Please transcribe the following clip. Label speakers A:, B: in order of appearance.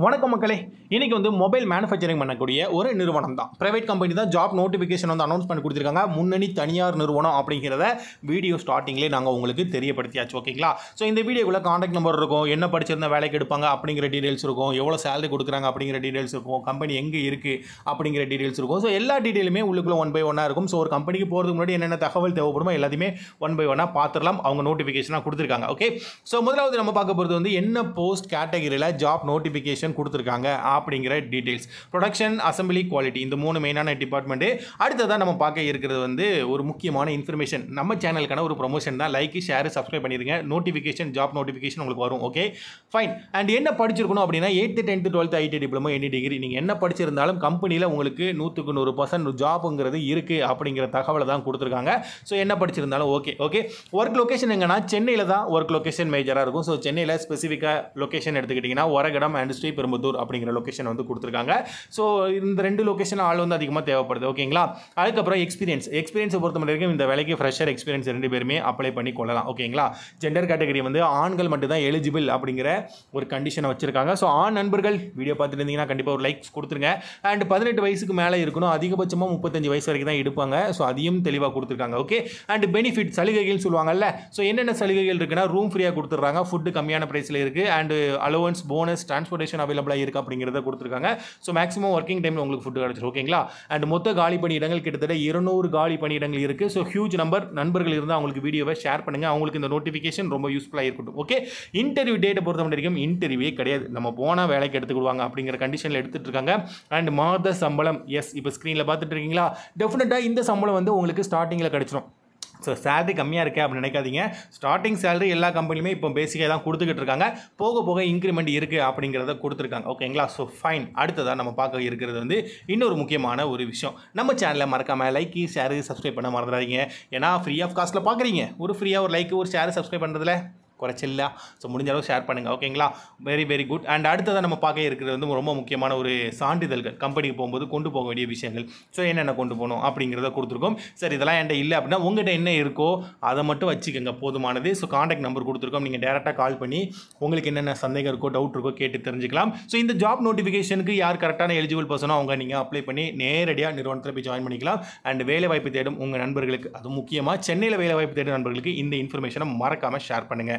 A: வணக்கம் மக்களே. இன்னைக்கு வந்து மொபைல் மேனுஃபேக்சரிங் பண்ணக்கூடிய ஒரு நிறுவனம் தான், பிரைவேட் கம்பெனி தான். ஜாப் நோட்டிஃபிகேஷன் வந்து அனௌன்ஸ் பண்ணி கொடுத்துருக்காங்க. முன்னணி தனியார் நிறுவனம் அப்படிங்கிறத வீடியோ ஸ்டார்டிங்லேயே நாங்கள் உங்களுக்கு தெரியப்படுத்தியாச்சு. ஓகேங்களா? ஸோ இந்த வீடியோக்குள்ள கான்டாக்ட் நம்பர் இருக்கும், என்ன படிச்சிருந்தா வேலைக்கு எடுப்பாங்க அப்படிங்கிற டீடைல்ஸ் இருக்கும், எவ்வளோ சேலரி கொடுக்குறாங்க அப்படிங்கிற டீடைல்ஸ் இருக்கும், கம்பெனி எங்கே இருக்குது அப்படிங்கிற டீடைல்ஸ் இருக்கும். ஸோ எல்லா டீடைலுமே உள்ளுக்குள்ள ஒன் பை ஒன்னாக இருக்கும். ஸோ ஒரு கம்பெனிக்கு போகிறதுக்கு முன்னாடி என்னென்ன தகவல் தேவைப்படுமோ எல்லாத்தையுமே ஒன் பை ஒன்னாக பார்த்துடலாம். அவங்க நோட்டிஃபிகேஷனாக கொடுத்துருக்காங்க. ஓகே, ஸோ முதலாவது நம்ம பார்க்க போகிறது வந்து என்ன போஸ்ட் கேட்டகரியில் ஜாப் நோட்டிஃபிகேஷன் கொடுத்துருக்காங்க அப்படிங்கிற டீடைல்ஸ். ப்ரொடக்ஷன், அசம்பிளி, குவாலிட்டி, இந்த மூணு மெயினான டிபார்ட்மெண்ட். அடுத்ததான் நம்ம பார்க்க இருக்கிறது வந்து ஒரு முக்கியமான இன்ஃபர்மேஷன். நம்ம சேனலுக்கான ஒரு ப்ரொமோஷன் தான். லைக், ஷேர், சப்ஸ்கிரைப் பண்ணிருங்க. நோட்டிஃபிகேஷன், ஜாப் நோட்டிஃபிகேஷன் உங்களுக்கு வரும். Okay, fine. அண்ட் என்ன படிச்சிருக்கணும் அப்படின்னா 8th 10th 12th ID diploma, any degree, நீங்கள் என்ன படிச்சிருந்தாலும் கம்பெனியில் உங்களுக்கு 100% ஜாப்புங்கிறது இருக்குது அப்படிங்கிற தகவலை தான் கொடுத்துருக்காங்க. ஸோ என்ன படிச்சிருந்தாலும் ஓகே. ஓகே, ஒர்க் லொக்கேஷன் எங்கன்னா சென்னையில் தான் ஒர்க் லொக்கேஷன் மேஜராக இருக்கும். ஸோ சென்னையில் ஸ்பெசிஃபிக்காக லொக்கேஷன் எடுத்துக்கிட்டிங்கன்னா ஒரகடம் அண்ட் ஸ்ரீபெரும்புதூர் அப்படிங்கிற லொக்கேஷன் வந்து கொடுத்துருக்காங்க. ஸோ இந்த ரெண்டு லொக்கேஷன் ஆள் வந்து அதிகமாக தேவைப்படுது. ஓகேங்களா? அதுக்கப்புறம் எக்ஸ்பீரியன்ஸை பொறுத்த வரைக்கும் இந்த வேலைக்கு ஃப்ரெஷர், எக்ஸ்பீரியன்ஸ் ரெண்டு பேருமே அப்ளை பண்ணி கொள்ளலாம். ஓகேங்களா? ஜெண்டர் கேட்டகரி வந்து ஆண்கள் மட்டும் தான் எலிஜிபிள் அப்படிங்கிற ஒரு கண்டிஷனை வச்சிருக்காங்க. ஸோ ஆண் நண்பர்கள் வீடியோ பார்த்துட்டு இருந்தீங்கன்னா கண்டிப்பாக ஒரு லைக்ஸ் கொடுத்துருங்க. அண்ட் 18 வயசுக்கு மேலே இருக்கணும். அதிகபட்சமாக 35 வயசு வரைக்கும் தான் எடுப்பாங்க. ஸோ அதையும் தெளிவாக கொடுத்துருக்காங்க. ஓகே, அண்ட் பெனிஃபிட், சலுகைகள் சொல்லுவாங்கல்ல. ஸோ என்னென்ன சலுகைகள் இருக்குன்னா, ரூம் ஃப்ரீயாக கொடுத்துட்றாங்க, ஃபுட்டு கம்மியான ப்ரைஸில் இருக்குது, அண்ட் அலோவன்ஸ், போனஸ், டிரான்ஸ்போர்ட்டேஷன் அவைலபிளாக இருக்குது அப்படிங்கிறத கொடுத்துருக்காங்க. ஸோ மேக்ஸிமம் ஒர்க்கிங் டைமில் உங்களுக்கு ஃபுட்டு கிடச்சிரும். ஓகேங்களா? அண்ட் மொத்த காலி பணியிடங்கள் கிட்டத்தட்ட 200 காலி பணியிடங்கள் இருக்குது. So huge number. நண்பர்கள் இருந்தால் அவங்களுக்கு வீடியோவை ஷேர் பண்ணுங்கள். அவங்களுக்கு இந்த நோட்டிஃபிகேஷன் ரொம்ப யூஸ்ஃபுல்லாக இருக்கட்டும். ஓகே, இன்டர்வியூ டேட்டை பொறுத்த வரைக்கும் இன்டர்வியூவே கிடையாது. நம்ம போனால் வேலைக்கு எடுத்துக்கிடுவாங்க அப்படிங்கிற கண்டிஷனில் எடுத்துகிட்டு இருக்காங்க. அண்ட் மாத சம்பளம், எஸ், இப்போ ஸ்க்ரீனில் பார்த்துட்டு இருக்கீங்களா? டெஃபினட்டாக இந்த சம்பளம் வந்து உங்களுக்கு ஸ்டார்டிங்கில் கிடச்சிரும். ஸோ சேலரி கம்மியாக இருக்கே அப்படின்னு நினைக்காதீங்க. ஸ்டார்டிங் சேலரி எல்லா கம்பெனியுமே இப்போ பேசிக்காக தான் கொடுத்துக்கிட்டு இருக்காங்க. போக போக இன்க்ரிமெண்ட் இருக்குது அப்படிங்கிறத கொடுத்துருக்காங்க. ஓகேங்களா? So fine. அடுத்ததாக நம்ம பார்க்க இருக்கிறது வந்து இன்னொரு முக்கியமான ஒரு விஷயம். நம்ம சேனலை மறக்காமல் லைக், ஷேர், சப்ஸ்கிரைப் பண்ண மறந்துடாதீங்க. ஏன்னா ஃப்ரீ ஆஃப் காஸ்ட்டில் பார்க்குறீங்க. ஒரு ஃப்ரீயாக ஒரு லைக், ஒரு ஷேர், சப்ஸ்கிரைப் பண்ணுறதுல குறைச்சில்ல. ஸோ முடிஞ்ச அளவு ஷேர் பண்ணுங்கள். ஓகேங்களா? Very very good. அண்ட் அடுத்ததாக நம்ம பார்க்க இருக்கிறது வந்து ரொம்ப முக்கியமான ஒரு சான்றிதழ்கள். கம்பெனிக்கு போகும்போது கொண்டு போக வேண்டிய விஷயங்கள். ஸோ என்னென்ன கொண்டு போகணும் அப்படிங்கிறத கொடுத்துருக்கோம். சரி, இதெல்லாம் என்கிட்ட இல்லை அப்படின்னா உங்கள்கிட்ட என்ன இருக்கோ அதை மட்டும் வச்சுக்கோங்க, போதுமானது. ஸோ காண்டாக்ட் நம்பர் கொடுத்துருக்கோம். நீங்கள் டேரெக்டாக கால் பண்ணி உங்களுக்கு என்னென்ன சந்தேகம் இருக்கோ, டவுட் இருக்கோ கேட்டு தெரிஞ்சுக்கலாம். ஸோ இந்த ஜாப் நோட்டிஃபிகேஷனுக்கு யார் கரெக்டான எலிஜிபிள் பர்சனோ அவங்க நீங்கள் அப்ளை பண்ணி நேரடியாக நிறுவனத்தில் போய் ஜாயின் பண்ணிக்கலாம். அண்ட் வேலை வாய்ப்பு தேடும் உங்கள் நண்பர்களுக்கு, அது முக்கியமாக சென்னையில் வேலை வாய்ப்பு தேடும் நண்பர்களுக்கு இந்த இன்ஃபர்மேஷனை மறக்காமல் ஷேர் பண்ணுங்கள்.